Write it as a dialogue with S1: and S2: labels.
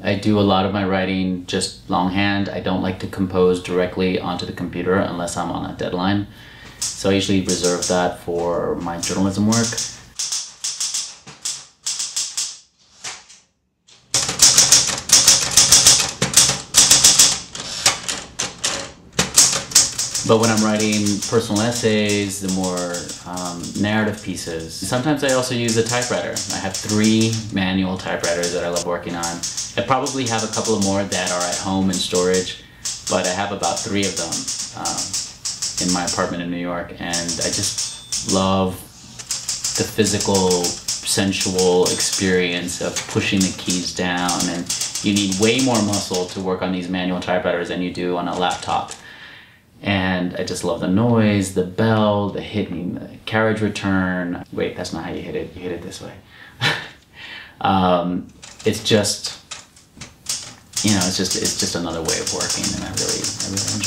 S1: I do a lot of my writing just longhand. I don't like to compose directly onto the computer unless I'm on a deadline. So I usually reserve that for my journalism work. But when I'm writing personal essays, the more narrative pieces, sometimes I also use a typewriter. I have 3 manual typewriters that I love working on. I probably have a couple of more that are at home in storage, but I have about 3 of them in my apartment in New York, and I just love the physical, sensual experience of pushing the keys down, and you need way more muscle to work on these manual typewriters than you do on a laptop. And I just love the noise, the bell, the hitting the carriage return. Wait, that's not how you hit it. You hit it this way. It's just, you know, it's just another way of working, and I really enjoy